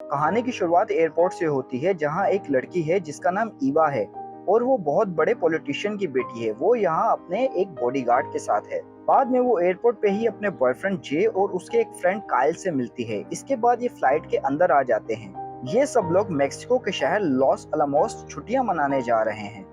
कहानी की शुरुआत एयरपोर्ट से होती है जहां एक लड़की है जिसका नाम ईवा है और वो बहुत बड़े पॉलिटिशियन की बेटी है। वो यहाँ अपने एक बॉडीगार्ड के साथ है। बाद में वो एयरपोर्ट पे ही अपने बॉयफ्रेंड जे और उसके एक फ्रेंड काइल से मिलती है। इसके बाद ये फ्लाइट के अंदर आ जाते हैं। ये सब लोग मेक्सिको के शहर लॉस अलामोस छुट्टियां मनाने जा रहे हैं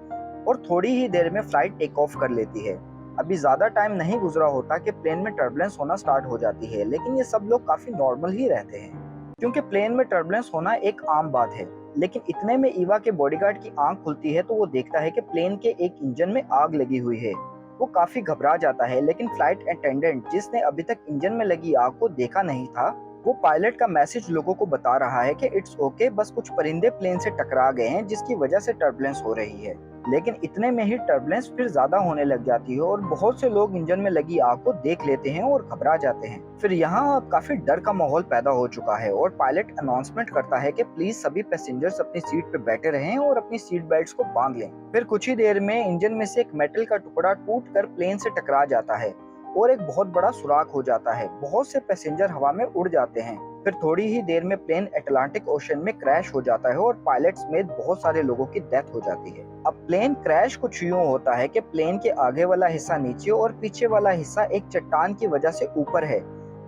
और थोड़ी ही देर में फ्लाइट टेक ऑफ कर लेती है। अभी ज्यादा टाइम नहीं गुजरा होता कि प्लेन में टर्बुलेंस होना स्टार्ट हो जाती है, लेकिन ये सब लोग काफी नॉर्मल ही रहते हैं क्योंकि प्लेन में टर्बुलेंस होना एक आम बात है। लेकिन इतने में ईवा के बॉडीगार्ड की आंख खुलती है तो वो देखता है कि प्लेन के एक इंजन में आग लगी हुई है। वो काफी घबरा जाता है, लेकिन फ्लाइट अटेंडेंट जिसने अभी तक इंजन में लगी आग को देखा नहीं था, वो पायलट का मैसेज लोगों को बता रहा है कि इट्स ओके, बस कुछ परिंदे प्लेन से टकरा गए हैं जिसकी वजह से टर्बुलेंस हो रही है। लेकिन इतने में ही टर्बुलेंस फिर ज्यादा होने लग जाती है और बहुत से लोग इंजन में लगी आग को देख लेते हैं और घबरा जाते हैं। फिर यहाँ काफी डर का माहौल पैदा हो चुका है और पायलट अनाउंसमेंट करता है कि प्लीज सभी पैसेंजर्स अपनी सीट पे बैठे रहें और अपनी सीट बेल्ट्स को बांध लें। फिर कुछ ही देर में इंजन में से एक मेटल का टुकड़ा टूट कर प्लेन से टकरा जाता है और एक बहुत बड़ा सुराख हो जाता है। बहुत से पैसेंजर हवा में उड़ जाते हैं। फिर थोड़ी ही देर में प्लेन अटलांटिक ओशन में क्रैश हो जाता है और पायलट समेत बहुत सारे लोगों की डेथ हो जाती है। अब प्लेन क्रैश कुछ यूं होता है कि प्लेन के आगे वाला हिस्सा नीचे और पीछे वाला हिस्सा एक चट्टान की वजह से ऊपर है,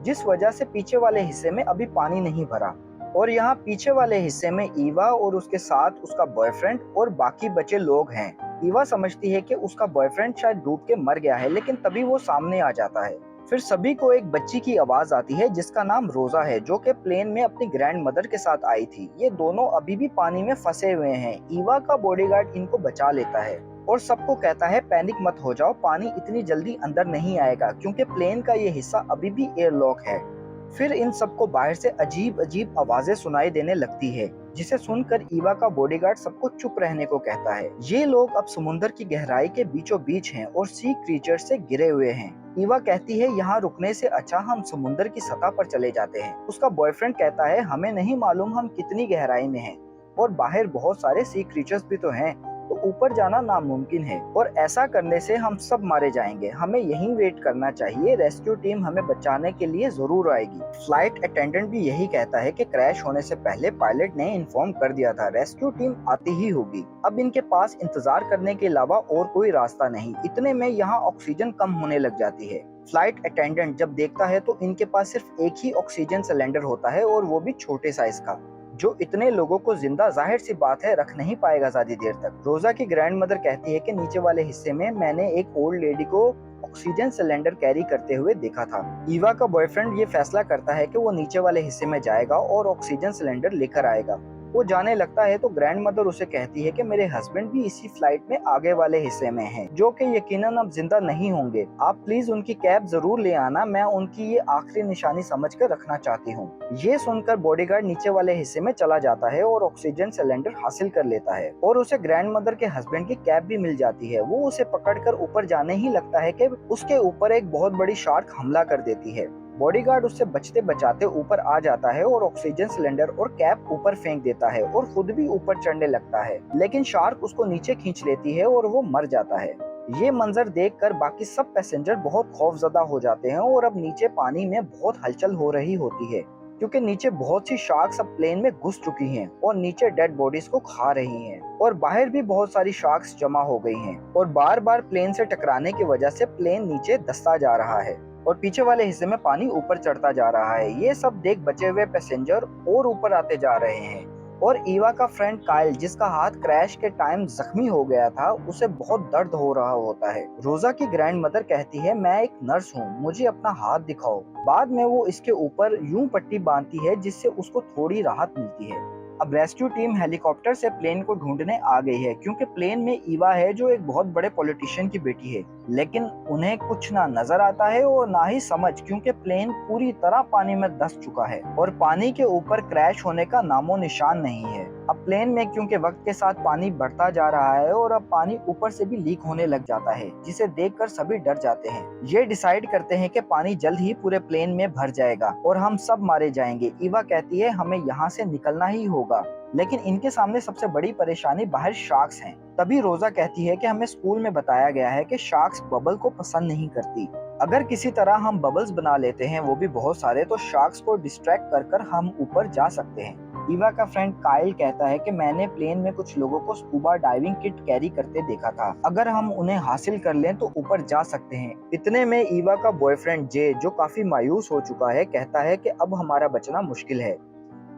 जिस वजह से पीछे वाले हिस्से में अभी पानी नहीं भरा। और यहाँ पीछे वाले हिस्से में ईवा और उसके साथ उसका बॉयफ्रेंड और बाकी बचे लोग हैं। ईवा समझती है कि उसका बॉयफ्रेंड शायद डूब के मर गया है, लेकिन तभी वो सामने आ जाता है। फिर सभी को एक बच्ची की आवाज आती है जिसका नाम रोजा है, जो कि प्लेन में अपनी ग्रैंड मदर के साथ आई थी। ये दोनों अभी भी पानी में फंसे हुए हैं। ईवा का बॉडीगार्ड इनको बचा लेता है और सबको कहता है पैनिक मत हो जाओ, पानी इतनी जल्दी अंदर नहीं आएगा क्योंकि प्लेन का ये हिस्सा अभी भी एयरलॉक है। फिर इन सबको बाहर से अजीब अजीब आवाजें सुनाई देने लगती है, जिसे सुनकर ईवा का बॉडीगार्ड सबको चुप रहने को कहता है। ये लोग अब समुद्र की गहराई के बीचों बीच हैं और सी क्रीचर से घिरे हुए हैं। ईवा कहती है यहाँ रुकने से अच्छा हम समुद्र की सतह पर चले जाते हैं। उसका बॉयफ्रेंड कहता है हमें नहीं मालूम हम कितनी गहराई में हैं और बाहर बहुत सारे सी क्रीचर्स भी तो हैं, तो ऊपर जाना नामुमकिन है और ऐसा करने से हम सब मारे जाएंगे। हमें यहीं वेट करना चाहिए, रेस्क्यू टीम हमें बचाने के लिए जरूर आएगी। फ्लाइट अटेंडेंट भी यही कहता है कि क्रैश होने से पहले पायलट ने इन्फॉर्म कर दिया था, रेस्क्यू टीम आती ही होगी। अब इनके पास इंतजार करने के अलावा और कोई रास्ता नहीं। इतने में यहाँ ऑक्सीजन कम होने लग जाती है। फ्लाइट अटेंडेंट जब देखता है तो इनके पास सिर्फ एक ही ऑक्सीजन सिलेंडर होता है और वो भी छोटे साइज का, जो इतने लोगों को जिंदा जाहिर सी बात है रख नहीं पाएगा ज्यादा देर तक। रोजा की ग्रैंड मदर कहती है कि नीचे वाले हिस्से में मैंने एक ओल्ड लेडी को ऑक्सीजन सिलेंडर कैरी करते हुए देखा था। ईवा का बॉयफ्रेंड ये फैसला करता है कि वो नीचे वाले हिस्से में जाएगा और ऑक्सीजन सिलेंडर लेकर आएगा। वो जाने लगता है तो ग्रैंड मदर उसे कहती है कि मेरे हस्बैंड भी इसी फ्लाइट में आगे वाले हिस्से में हैं, जो कि यकीनन अब जिंदा नहीं होंगे। आप प्लीज उनकी कैब जरूर ले आना, मैं उनकी ये आखिरी निशानी समझकर रखना चाहती हूँ। ये सुनकर बॉडीगार्ड नीचे वाले हिस्से में चला जाता है और ऑक्सीजन सिलेंडर हासिल कर लेता है और उसे ग्रैंड मदर के हस्बैंड की कैब भी मिल जाती है। वो उसे पकड़कर ऊपर जाने ही लगता है कि उसके ऊपर एक बहुत बड़ी शार्क हमला कर देती है। बॉडीगार्ड उससे बचते बचाते ऊपर आ जाता है और ऑक्सीजन सिलेंडर और कैप ऊपर फेंक देता है और खुद भी ऊपर चढ़ने लगता है, लेकिन शार्क उसको नीचे खींच लेती है और वो मर जाता है। ये मंजर देखकर बाकी सब पैसेंजर बहुत खौफजदा हो जाते हैं और अब नीचे पानी में बहुत हलचल हो रही होती है क्योंकि नीचे बहुत सी शार्क्स अब प्लेन में घुस चुकी हैं और नीचे डेड बॉडीज को खा रही हैं और बाहर भी बहुत सारी शार्क्स जमा हो गई हैं और बार बार प्लेन से टकराने की वजह से प्लेन नीचे धंसता जा रहा है और पीछे वाले हिस्से में पानी ऊपर चढ़ता जा रहा है। ये सब देख बचे हुए पैसेंजर और ऊपर आते जा रहे हैं और ईवा का फ्रेंड काइल, जिसका हाथ क्रैश के टाइम जख्मी हो गया था, उसे बहुत दर्द हो रहा होता है। रोजा की ग्रैंड मदर कहती है मैं एक नर्स हूँ, मुझे अपना हाथ दिखाओ। बाद में वो इसके ऊपर यूं पट्टी बांधती है जिससे उसको थोड़ी राहत मिलती है। अब रेस्क्यू टीम हेलीकॉप्टर से प्लेन को ढूंढने आ गई है क्योंकि प्लेन में ईवा है जो एक बहुत बड़े पॉलिटिशियन की बेटी है, लेकिन उन्हें कुछ ना नजर आता है और ना ही समझ, क्योंकि प्लेन पूरी तरह पानी में धंस चुका है और पानी के ऊपर क्रैश होने का नामो निशान नहीं है। अब प्लेन में क्योंकि वक्त के साथ पानी बढ़ता जा रहा है और अब पानी ऊपर से भी लीक होने लग जाता है, जिसे देखकर सभी डर जाते हैं। ये डिसाइड करते हैं कि पानी जल्द ही पूरे प्लेन में भर जाएगा और हम सब मारे जाएंगे। ईवा कहती है हमें यहाँ से निकलना ही होगा, लेकिन इनके सामने सबसे बड़ी परेशानी बाहर शार्क्स हैं। तभी रोजा कहती है कि हमें स्कूल में बताया गया है कि शार्क्स बबल को पसंद नहीं करती। अगर किसी तरह हम बबल्स बना लेते हैं, वो भी बहुत सारे, तो शार्क्स को डिस्ट्रैक्ट कर हम ऊपर जा सकते हैं। ईवा का फ्रेंड काइल कहता है कि मैंने प्लेन में कुछ लोगों को स्कूबा डाइविंग किट कैरी करते देखा था। अगर हम उन्हें हासिल कर लें तो ऊपर जा सकते हैं। इतने में ईवा का बॉयफ्रेंड जे, जो काफी मायूस हो चुका है, कहता है कि अब हमारा बचना मुश्किल है,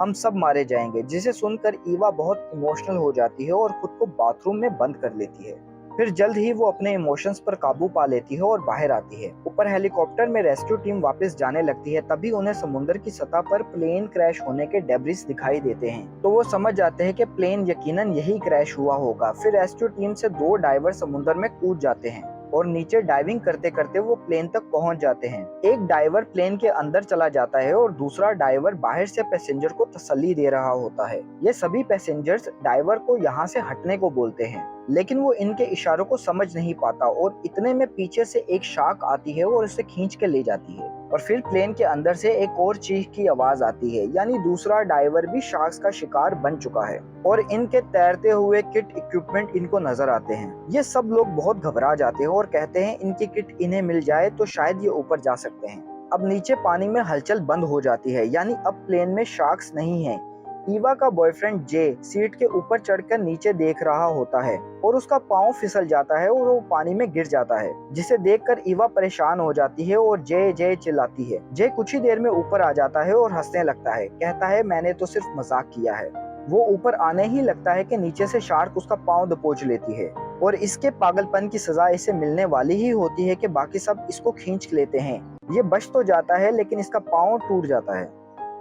हम सब मारे जाएंगे। जिसे सुनकर ईवा बहुत इमोशनल हो जाती है और खुद को बाथरूम में बंद कर लेती है। फिर जल्द ही वो अपने इमोशंस पर काबू पा लेती है और बाहर आती है। ऊपर हेलीकॉप्टर में रेस्क्यू टीम वापस जाने लगती है। तभी उन्हें समुद्र की सतह पर प्लेन क्रैश होने के डेब्रिस दिखाई देते हैं, तो वो समझ जाते हैं कि प्लेन यकीनन यही क्रैश हुआ होगा। फिर रेस्क्यू टीम से 2 डाइवर समुद्र में कूद जाते हैं और नीचे डाइविंग करते करते वो प्लेन तक पहुंच जाते हैं। एक डाइवर प्लेन के अंदर चला जाता है और दूसरा डाइवर बाहर से पैसेंजर को तसल्ली दे रहा होता है। ये सभी पैसेंजर्स डाइवर को यहाँ से हटने को बोलते हैं, लेकिन वो इनके इशारों को समझ नहीं पाता और इतने में पीछे से एक शार्क आती है और उसे खींच के ले जाती है। और फिर प्लेन के अंदर से एक और चीख की आवाज आती है, यानी दूसरा डाइवर भी शार्क्स का शिकार बन चुका है और इनके तैरते हुए किट इक्विपमेंट इनको नजर आते हैं। ये सब लोग बहुत घबरा जाते हैं और कहते हैं इनकी किट इन्हें मिल जाए तो शायद ये ऊपर जा सकते हैं। अब नीचे पानी में हलचल बंद हो जाती है, यानी अब प्लेन में शार्क्स नहीं है। ईवा का बॉयफ्रेंड जे सीट के ऊपर चढ़कर नीचे देख रहा होता है और उसका पाँव फिसल जाता है और वो पानी में गिर जाता है, जिसे देखकर ईवा परेशान हो जाती है और जे जे चिल्लाती है। जे कुछ ही देर में ऊपर आ जाता है और हंसने लगता है, कहता है मैंने तो सिर्फ मजाक किया है। वो ऊपर आने ही लगता है कि नीचे से शार्क उसका पाँव दबोच लेती है और इसके पागलपन की सजा इसे मिलने वाली ही होती है कि बाकी सब इसको खींच लेते हैं। ये बच तो जाता है लेकिन इसका पाँव टूट जाता है।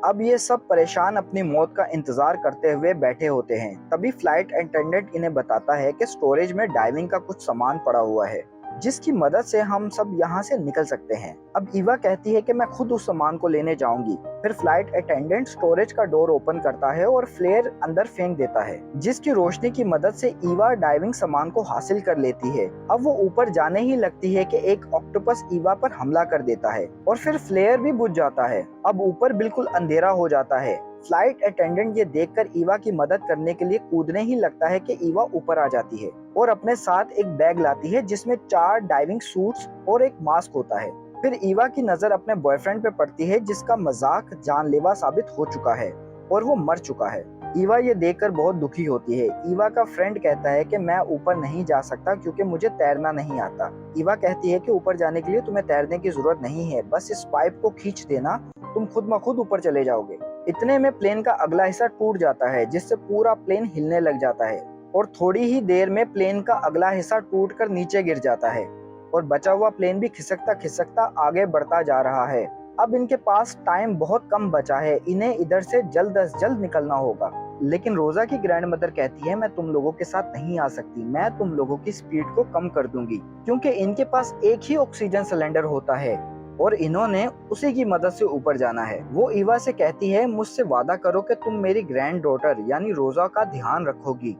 अब ये सब परेशान अपनी मौत का इंतजार करते हुए बैठे होते हैं। तभी फ्लाइट अटेंडेंट इन्हें बताता है कि स्टोरेज में डाइविंग का कुछ सामान पड़ा हुआ है, जिसकी मदद से हम सब यहाँ से निकल सकते हैं। अब ईवा कहती है कि मैं खुद उस सामान को लेने जाऊंगी। फिर फ्लाइट अटेंडेंट स्टोरेज का डोर ओपन करता है और फ्लेयर अंदर फेंक देता है, जिसकी रोशनी की मदद से ईवा डाइविंग सामान को हासिल कर लेती है। अब वो ऊपर जाने ही लगती है कि एक ऑक्टोपस ईवा पर हमला कर देता है और फिर फ्लेयर भी बुझ जाता है। अब ऊपर बिल्कुल अंधेरा हो जाता है। फ्लाइट अटेंडेंट ये देखकर ईवा की मदद करने के लिए कूदने ही लगता है कि ईवा ऊपर आ जाती है और अपने साथ एक बैग लाती है जिसमें 4 डाइविंग सूट्स और एक मास्क होता है। फिर ईवा की नजर अपने बॉयफ्रेंड पे पड़ती है, जिसका मजाक जानलेवा साबित हो चुका है और वो मर चुका है। ईवा ये देखकर बहुत दुखी होती है। ईवा का फ्रेंड कहता है कि मैं ऊपर नहीं जा सकता क्योंकि मुझे तैरना नहीं आता। ईवा कहती है कि ऊपर जाने के लिए तुम्हें तैरने की जरूरत नहीं है, बस इस पाइप को खींच देना, तुम खुद ब खुद ऊपर चले जाओगे। इतने में प्लेन का अगला हिस्सा टूट जाता है, जिससे पूरा प्लेन हिलने लग जाता है और थोड़ी ही देर में प्लेन का अगला हिस्सा टूटकर नीचे गिर जाता है और बचा हुआ प्लेन भी खिसकता खिसकता आगे बढ़ता जा रहा है। अब इनके पास टाइम बहुत कम बचा है, इन्हें इधर से जल्द अज जल्द निकलना होगा। लेकिन रोजा की ग्रैंड मदर कहती है मैं तुम लोगों के साथ नहीं आ सकती, मैं तुम लोगों की स्पीड को कम कर दूंगी, क्योंकि इनके पास एक ही ऑक्सीजन सिलेंडर होता है और इन्होंने उसी की मदद से ऊपर जाना है। वो ईवा से कहती है मुझसे वादा करो कि तुम मेरी ग्रैंड डॉटर यानी रोजा का ध्यान रखोगी।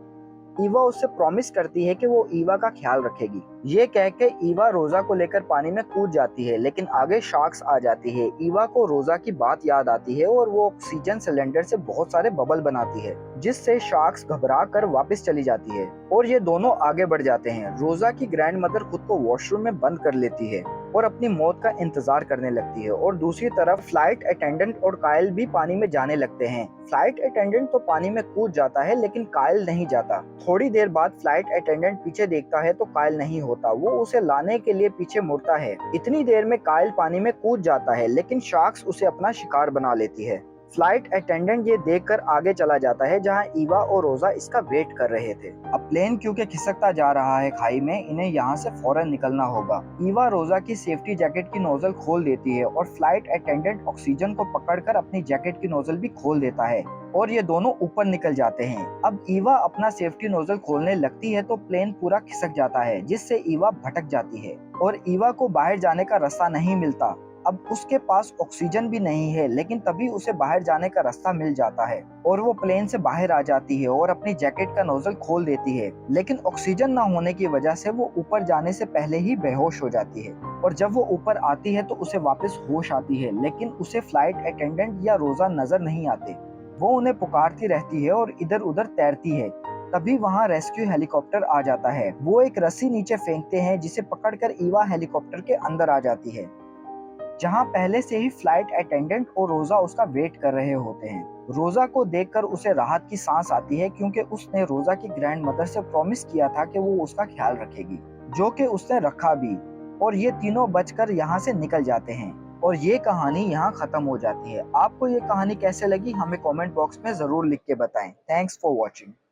ईवा उससे प्रॉमिस करती है कि वो ईवा का ख्याल रखेगी। ये कह के ईवा रोजा को लेकर पानी में कूद जाती है, लेकिन आगे शार्क्स आ जाती है। ईवा को रोजा की बात याद आती है और वो ऑक्सीजन सिलेंडर से बहुत सारे बबल बनाती है, जिससे शार्क्स घबरा कर वापस चली जाती है और ये दोनों आगे बढ़ जाते हैं। रोजा की ग्रैंड मदर खुद को वॉशरूम में बंद कर लेती है और अपनी मौत का इंतजार करने लगती है और दूसरी तरफ फ्लाइट अटेंडेंट और कायल भी पानी में जाने लगते हैं। फ्लाइट अटेंडेंट तो पानी में कूद जाता है लेकिन कायल नहीं जाता। थोड़ी देर बाद फ्लाइट अटेंडेंट पीछे देखता है तो कायल नहीं होता। वो उसे लाने के लिए पीछे मुड़ता है। इतनी देर में कायल पानी में कूद जाता है, लेकिन शार्क्स उसे अपना शिकार बना लेती है। फ्लाइट अटेंडेंट ये देखकर आगे चला जाता है जहां ईवा और रोजा इसका वेट कर रहे थे। अब प्लेन क्योंकि खिसकता जा रहा है खाई में, इन्हें यहाँ से फौरन निकलना होगा। ईवा रोजा की सेफ्टी जैकेट की नोजल खोल देती है और फ्लाइट अटेंडेंट ऑक्सीजन को पकड़कर अपनी जैकेट की नोजल भी खोल देता है और ये दोनों ऊपर निकल जाते हैं। अब ईवा अपना सेफ्टी नोजल खोलने लगती है तो प्लेन पूरा खिसक जाता है, जिससे ईवा भटक जाती है और ईवा को बाहर जाने का रास्ता नहीं मिलता। अब उसके पास ऑक्सीजन भी नहीं है, लेकिन तभी उसे बाहर जाने का रास्ता मिल जाता है और वो प्लेन से बाहर आ जाती है और अपनी जैकेट का नोजल खोल देती है। लेकिन ऑक्सीजन ना होने की वजह से वो ऊपर जाने से पहले ही बेहोश हो जाती है और जब वो ऊपर आती है तो उसे वापस होश आती है, लेकिन उसे फ्लाइट अटेंडेंट या रोजा नजर नहीं आते। वो उन्हें पुकारती रहती है और इधर उधर तैरती है। तभी वहाँ रेस्क्यू हेलीकॉप्टर आ जाता है। वो एक रस्सी नीचे फेंकते हैं, जिसे पकड़कर ईवा हेलीकॉप्टर के अंदर आ जाती है, जहां पहले से ही फ्लाइट अटेंडेंट और रोजा उसका वेट कर रहे होते हैं। रोजा को देखकर उसे राहत की सांस आती है क्योंकि उसने रोजा की ग्रैंड मदर से प्रॉमिस किया था कि वो उसका ख्याल रखेगी, जो कि उसने रखा भी। और ये तीनों बचकर यहाँ से निकल जाते हैं और ये कहानी यहाँ खत्म हो जाती है। आपको ये कहानी कैसे लगी हमें कमेंट बॉक्स में जरूर लिख के बताएं। Thanks for watching.